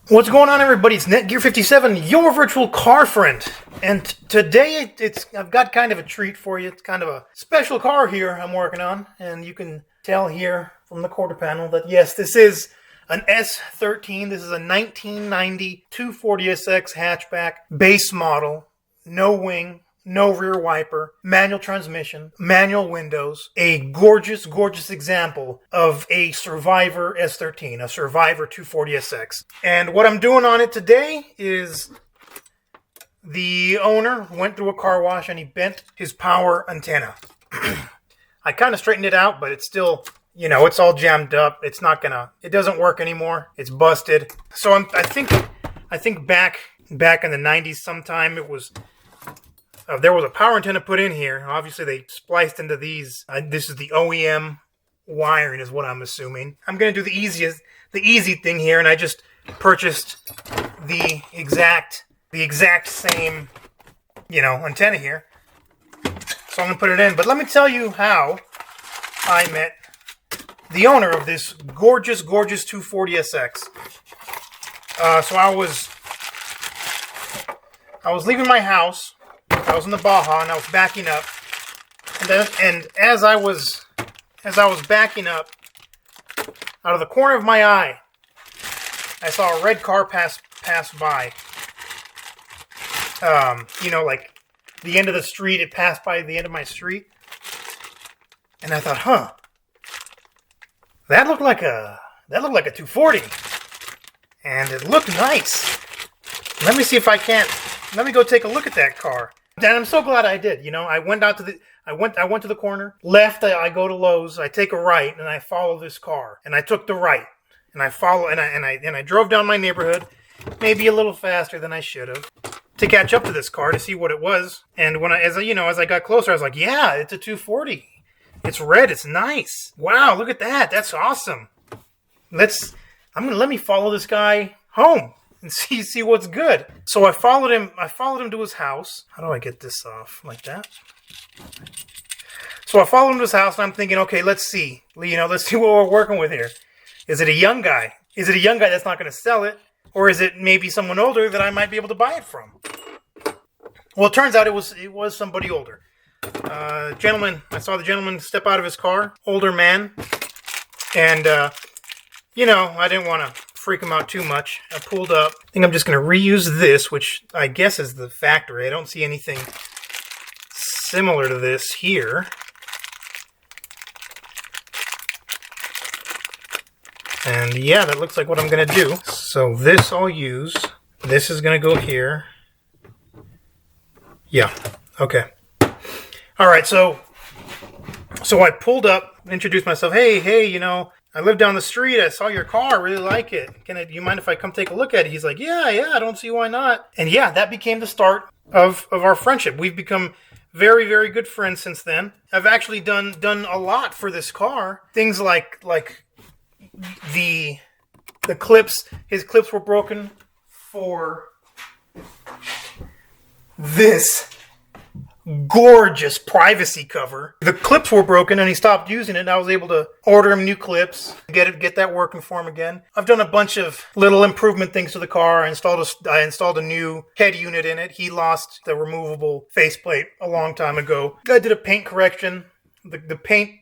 What's going on, everybody? It's Netgear57, your virtual car friend. And today, I've got kind of a treat for you. It's kind of a special car here I'm working on. And you can tell here from the quarter panel that, yes, this is an S13. This is a 1990 240SX hatchback base model. No wing. No rear wiper, manual transmission, manual windows, a gorgeous, gorgeous example of a Survivor S13, a Survivor 240SX. And what I'm doing on it today is the owner went through a car wash and he bent his power antenna. I kind of straightened it out, but it's still, it's all jammed up. It doesn't work anymore. It's busted. So I think back in the 90s sometime there was a power antenna put in here. Obviously, they spliced into these. This is the OEM wiring, is what I'm assuming. I'm going to do the easy thing here, and I just purchased the exact same, antenna here. So I'm going to put it in. But let me tell you how I met the owner of this gorgeous, gorgeous 240SX. So I was leaving my house. I was in the Baja and I was backing up, and as I was backing up, out of the corner of my eye, I saw a red car pass by. Like the end of the street. It passed by the end of my street, and I thought, that looked like a 240, and it looked nice. Let me go take a look at that car. And I'm so glad I did. I went to the corner, left, I go to Lowe's, I take a right, and I follow this car. And I took the right, and I drove down my neighborhood, maybe a little faster than I should have, to catch up to this car to see what it was. And as I got closer, I was like, yeah, it's a 240. It's red, it's nice. Wow, look at that. That's awesome. Let me follow this guy home and see what's good. So I followed him to his house. How do I get this off? Like that? So I followed him to his house, and I'm thinking, okay, let's see. Let's see what we're working with here. Is it a young guy? Is it a young guy that's not going to sell it? Or is it maybe someone older that I might be able to buy it from? Well, it turns out it was somebody older. I saw the gentleman step out of his car. Older man. And, I didn't want to freak him out too much. I pulled up. I think I'm just going to reuse this, which I guess is the factory. I don't see anything similar to this here. And yeah, that looks like what I'm going to do. So this I'll use. This is going to go here. Yeah. Okay. All right. So I pulled up, introduced myself. Hey, I live down the street. I saw your car. I really like it. Do you mind if I come take a look at it? He's like, yeah, I don't see why not. And yeah, that became the start of our friendship. We've become very, very good friends since then. I've actually done a lot for this car. Things like the clips. His clips were broken for this gorgeous privacy cover. The clips were broken and he stopped using it, and I was able to order him new clips, get that working for him again. I've done a bunch of little improvement things to the car. I installed a new head unit in it. He lost the removable faceplate a long time ago. I did a paint correction. The paint,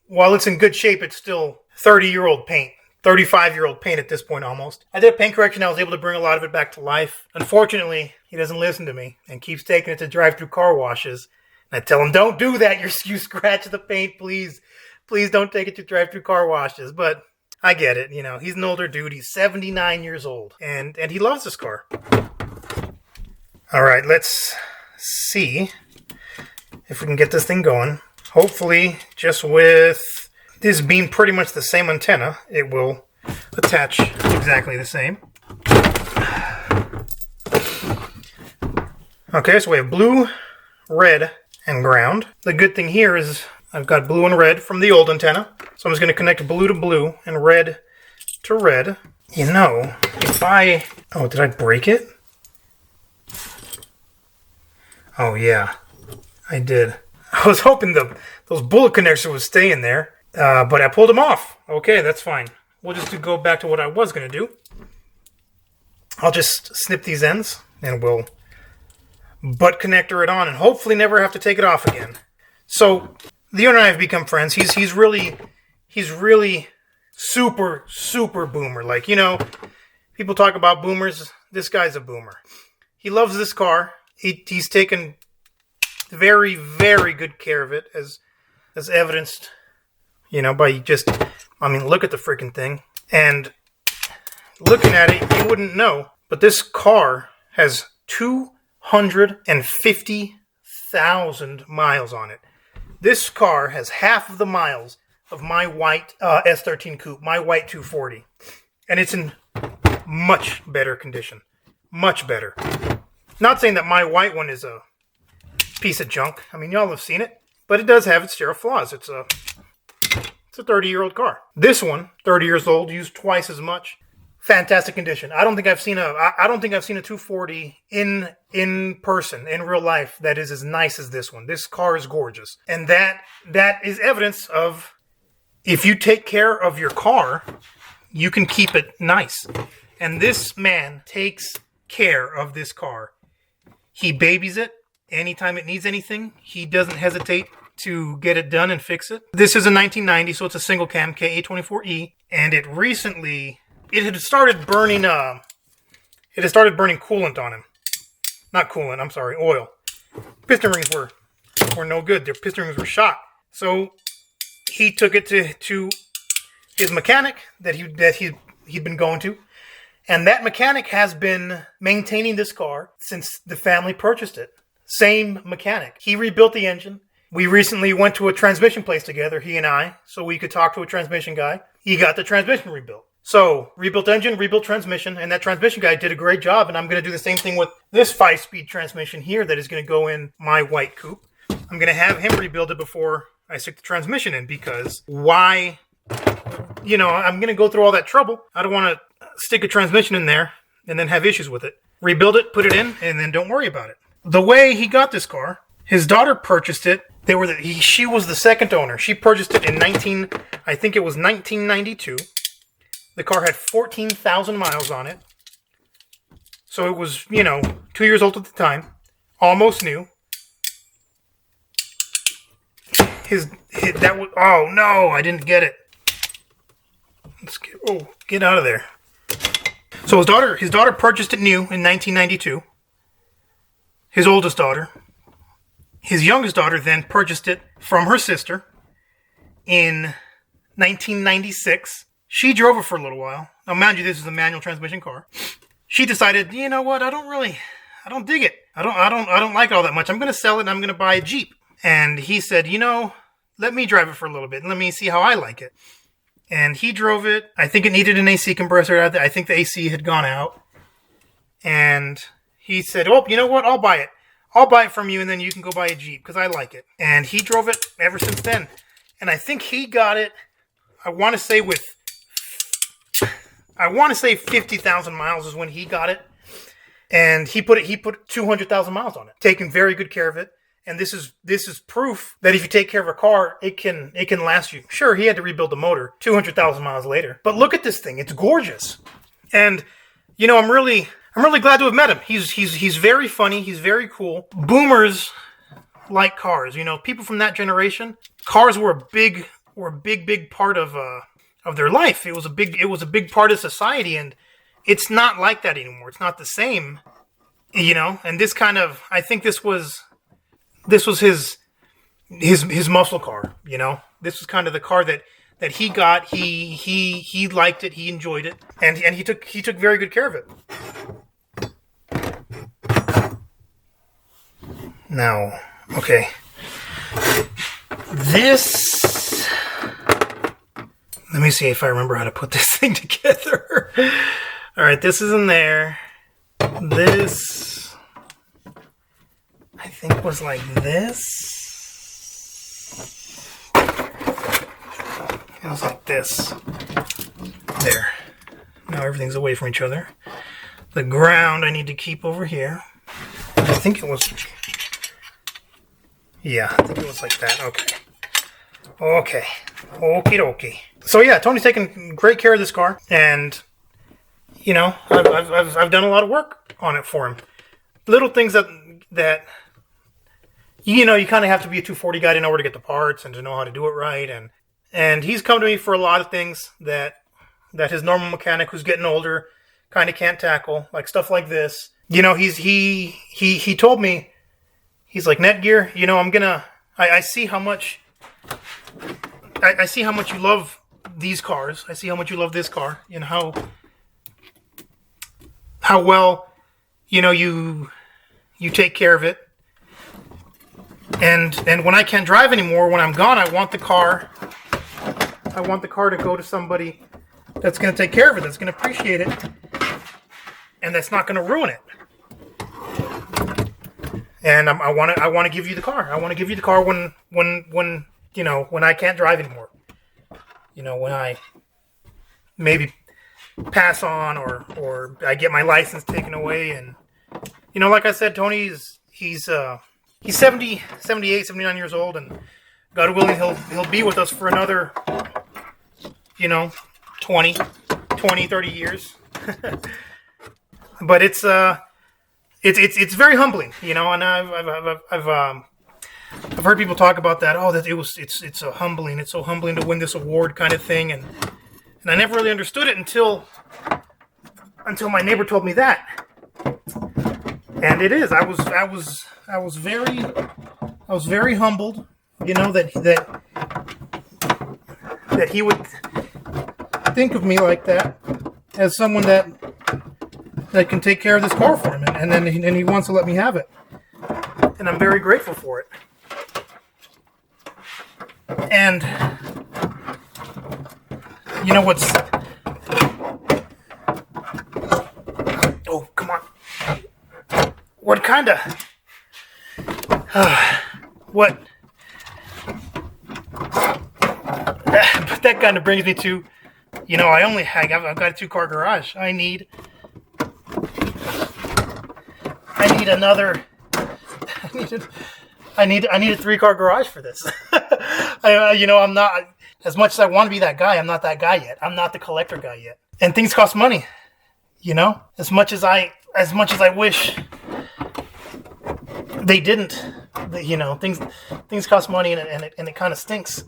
while it's in good shape, it's still 30-year-old paint. 35-year-old paint at this point almost. I did a paint correction. I was able to bring a lot of it back to life. Unfortunately, he doesn't listen to me and keeps taking it to drive-through car washes. And I tell him, don't do that. You scratch the paint, please. Please don't take it to drive-through car washes. But I get it. He's an older dude. He's 79 years old. And he loves this car. All right, let's see if we can get this thing going. Hopefully, just with this being pretty much the same antenna, it will attach exactly the same. Okay, so we have blue, red, and ground. The good thing here is I've got blue and red from the old antenna. So I'm just going to connect blue to blue and red to red. Oh, did I break it? Oh, yeah, I did. I was hoping those bullet connectors would stay in there. But I pulled them off. Okay, that's fine. We'll just go back to what I was going to do. I'll just snip these ends and we'll butt connector it on and hopefully never have to take it off again. So the owner and I have become friends. He's really super boomer. Like, you know, people talk about boomers. This guy's a boomer. He loves this car. He's taken very good care of it, as evidenced, you know, by just, I mean, look at the freaking thing. And looking at it, you wouldn't know, but this car has 250,000 miles on it. This car has half of the miles of my white S13 Coupe, my white 240. And it's in much better condition. Much better. Not saying that my white one is a piece of junk. I mean, y'all have seen it. But it does have its share of flaws. It's a 30-year-old car. This one, 30 years old, used twice as much. Fantastic condition. I don't think I've seen a 240 in person, in real life, that is as nice as this one. This car is gorgeous. And that is evidence of, if you take care of your car, you can keep it nice. And this man takes care of this car. He babies it. Anytime it needs anything, he doesn't hesitate to get it done and fix it. This is a 1990, so it's a single cam KA24E, and it had started burning coolant on him. Not coolant, I'm sorry, oil. Piston rings were no good. Their piston rings were shot. So he took it to his mechanic that he'd been going to. And that mechanic has been maintaining this car since the family purchased it. Same mechanic. He rebuilt the engine. We recently went to a transmission place together, he and I, so we could talk to a transmission guy. He got the transmission rebuilt. So, rebuilt engine, rebuilt transmission, and that transmission guy did a great job, and I'm going to do the same thing with this 5-speed transmission here that is going to go in my white coupe. I'm going to have him rebuild it before I stick the transmission in, because why, you know, I'm going to go through all that trouble. I don't want to stick a transmission in there and then have issues with it. Rebuild it, put it in, and then don't worry about it. The way he got this car, his daughter purchased it. She was the second owner. She purchased it in 1992. The car had 14,000 miles on it. So it was, 2 years old at the time. Almost new. Oh no, I didn't get it. Get out of there. So his daughter purchased it new in 1992. His oldest daughter. His youngest daughter then purchased it from her sister in 1996. She drove it for a little while. Now, mind you, this is a manual transmission car. She decided, you know what? I don't dig it. I don't like it all that much. I'm going to sell it and I'm going to buy a Jeep. And he said, let me drive it for a little bit and let me see how I like it. And he drove it. I think it needed an AC compressor. I think the AC had gone out. And he said, oh, you know what? I'll buy it. I'll buy it from you and then you can go buy a Jeep because I like it. And he drove it ever since then. And I think he got it, I want to say 50,000 miles is when he got it. And he put 200,000 miles on it, taking very good care of it. And this is proof that if you take care of a car, it can last you. Sure, he had to rebuild the motor 200,000 miles later. But look at this thing. It's gorgeous. And, I'm really glad to have met him. He's very funny. He's very cool. Boomers like cars. People from that generation, cars were a big part of their life. It was a big part of society, and it's not like that anymore. It's not the same, And this kind of, I think this was his muscle car. This was kind of the car that he got. He liked it. He enjoyed it, and he took very good care of it. Now, okay, this. Let me see if I remember how to put this thing together. All right, this is in there. This, I think, was like this. It was like this. There. Now everything's away from each other. The ground I need to keep over here. I think it was... Yeah, I think it was like that. Okay. Okie dokie. So yeah, Tony's taking great care of this car. And, you know, I've done a lot of work on it for him. Little things that you know, you kind of have to be a 240 guy to know where to get the parts and to know how to do it right. And he's come to me for a lot of things that his normal mechanic who's getting older kind of can't tackle, like stuff like this. You know, he told me, he's like, Netgear, you know, I see how much I see how much you love these cars. I see how much you love this car, and how well, you know, you take care of it. And when I can't drive anymore, when I'm gone, I want the car to go to somebody that's going to take care of it, that's going to appreciate it, and that's not going to ruin it. And I want to give you the car. I want to give you the car when you know, when I can't drive anymore. You know, when I maybe pass on or I get my license taken away. And you know, like I said, Tony he's 70, 78, 79 years old, and God willing, he'll be with us for another, you know, 20, 30 years. But it's very humbling, you know, and I've heard people talk about that. Oh, that it's so humbling to win this award kind of thing, and I never really understood it until my neighbor told me that. And it is. I was very humbled, you know, that he would think of me like that, as someone that can take care of this car for him, and then he wants to let me have it, and I'm very grateful for it. And you know what's... Oh, come on. What kind of... What... But that kind of brings me to... You know, I've got a 2-car garage. I need another... I need a 3-car garage for this. You know, I'm not, as much as I want to be that guy, I'm not that guy yet. I'm not the collector guy yet. And things cost money. You know, as much as I wish they didn't. You know, things cost money, and it kind of stinks.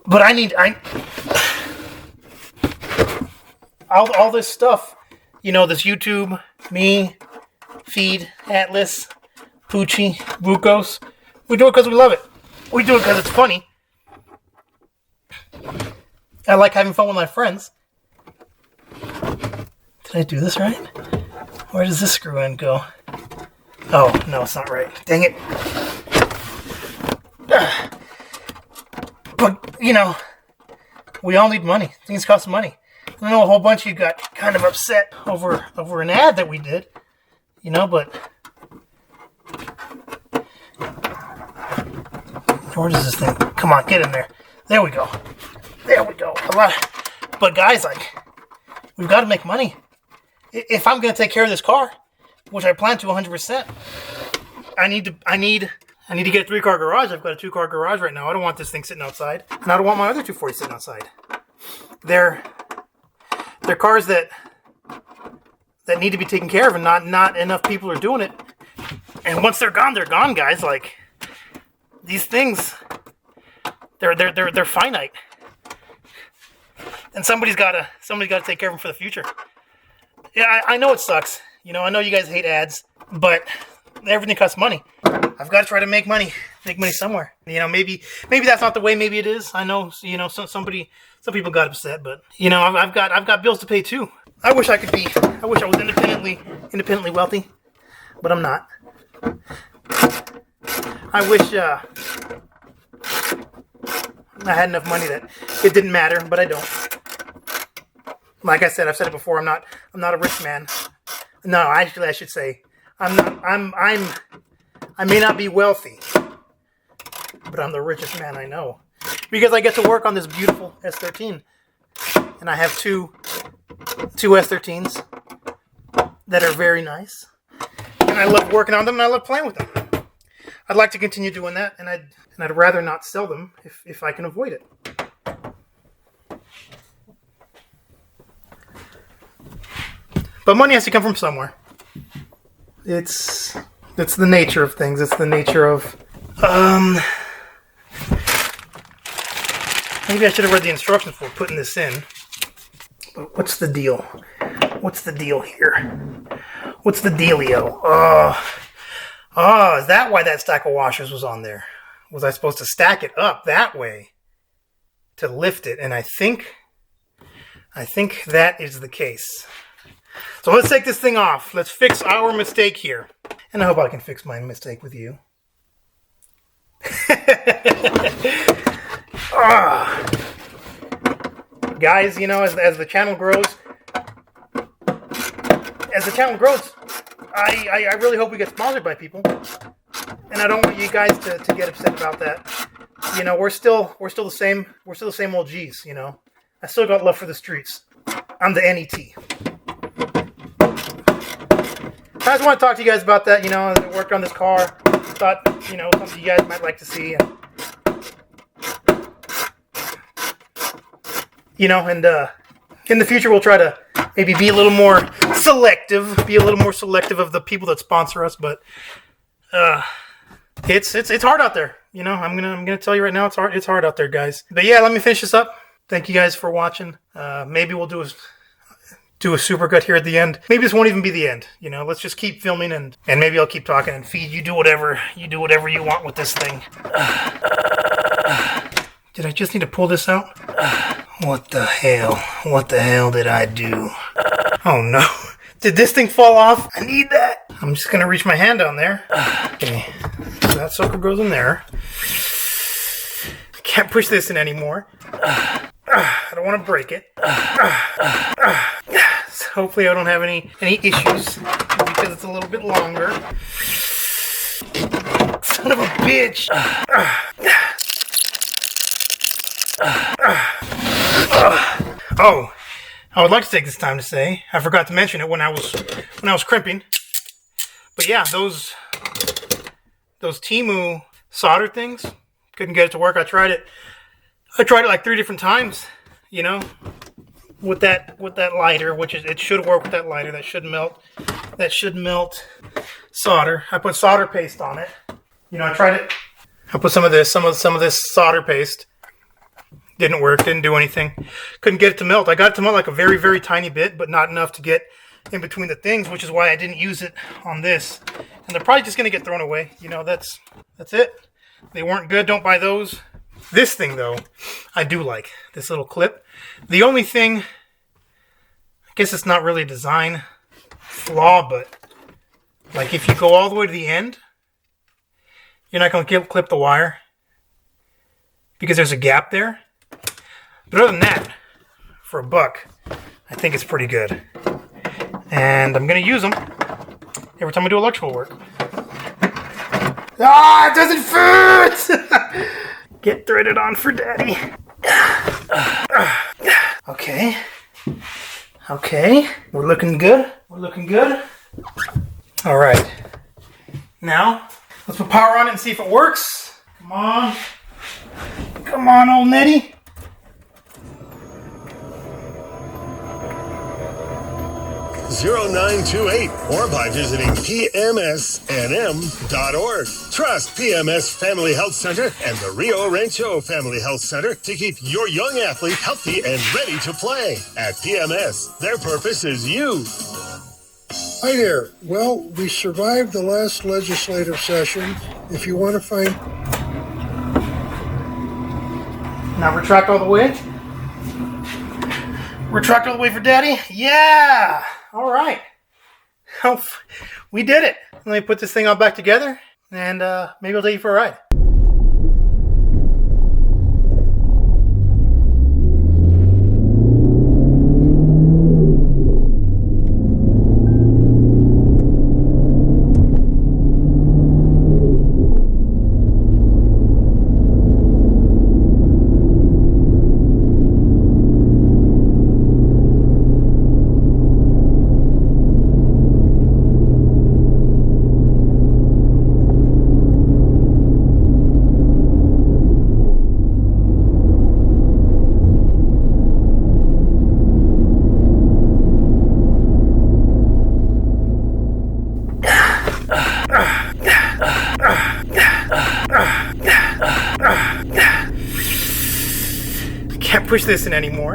But all this stuff. You know, this YouTube, me, Feed, Atlas, Poochie, Vukos. We do it because we love it. We do it because it's funny. I like having fun with my friends. Did I do this right? Where does this screw in go? Oh, no, it's not right. Dang it. But, you know, we all need money. Things cost money. I know a whole bunch of you got kind of upset over an ad that we did, you know, but where does this thing? Come on, get in there. There we go. But guys, like, we've got to make money. If I'm going to take care of this car, which I plan to 100%, I need to get a 3-car garage. I've got a 2-car garage right now. I don't want this thing sitting outside, and I don't want my other 240 sitting outside. They're cars that need to be taken care of, and not enough people are doing it. And once they're gone, guys. Like, these things, they're finite, and somebody's got to take care of them for the future. Yeah, I know it sucks. You know, I know you guys hate ads, but everything costs money. I've got to try to make money somewhere. You know, maybe that's not the way. Maybe it is. I know. You know, some people got upset, but you know, I've got bills to pay too. I wish I was independently wealthy, but I'm not. I wish I had enough money that it didn't matter, but I don't. Like I said, I've said it before. I'm not a rich man. No, actually, I should say I may not be wealthy, but I'm the richest man I know, because I get to work on this beautiful S13, and I have two S13s that are very nice, and I love working on them, and I love playing with them. I'd like to continue doing that, and I'd rather not sell them if I can avoid it. But money has to come from somewhere. It's the nature of things. It's the nature of... Maybe I should have read the instructions before putting this in. But what's the deal? What's the deal here? What's the dealio? Is that why that stack of washers was on there? Was I supposed to stack it up that way to lift it? And I think that is the case. So let's take this thing off. Let's fix our mistake here. And I hope I can fix my mistake with you. Guys, you know, as the channel grows, I really hope we get sponsored by people. And I don't want you guys to get upset about that. You know, we're still the same old G's, you know. I still got love for the streets. I'm the NET. I just want to talk to you guys about that, you know, as I worked on this car. Thought, you know, something you guys might like to see. You know, and in the future we'll try to maybe be a little more selective of the people that sponsor us, but it's hard out there. You know, I'm gonna tell you right now, it's hard out there, guys. But yeah, let me finish this up. Thank you guys for watching. Maybe we'll do a supercut here at the end. Maybe this won't even be the end. You know, let's just keep filming and maybe I'll keep talking and feed you. Do whatever you want with this thing. Did I just need to pull this out? What the hell? What the hell did I do? Oh no. Did this thing fall off? I need that. I'm just gonna reach my hand down there. Okay. So that sucker goes in there. I can't push this in anymore. I don't want to break it. So hopefully I don't have any issues because it's a little bit longer. Son of a bitch. Oh, I would like to take this time to say, I forgot to mention it when I was crimping. But yeah, those Temu solder things, couldn't get it to work. I tried it like 3 different times, you know, with that lighter, which is, it should work with that lighter. That should melt solder. I put solder paste on it. You know, I tried it. I put some of this solder paste. Didn't work, didn't do anything. Couldn't get it to melt. I got it to melt like a very, very tiny bit, but not enough to get in between the things, which is why I didn't use it on this. And they're probably just going to get thrown away. You know, that's it. They weren't good. Don't buy those. This thing, though, I do like. This little clip. The only thing, I guess it's not really a design flaw, but like if you go all the way to the end, you're not going to clip the wire because there's a gap there. But other than that, for $1, I think it's pretty good. And I'm going to use them every time I do electrical work. Ah, it doesn't fit! Get threaded on for daddy. Okay. Okay. We're looking good. All right. Now, let's put power on it and see if it works. Come on. Come on, old Nettie. (0928) or by visiting pmsnm.org. Trust PMS Family Health Center and the Rio Rancho Family Health Center to keep your young athlete healthy and ready to play. At PMS, their purpose is you. Hi there. Well, we survived the last legislative session. If you want to find... Now retract all the way. Retract all the way for daddy. Yeah! All right. Oh, we did it. Let me put this thing all back together, and maybe I'll take you for a ride. Can't push this in anymore.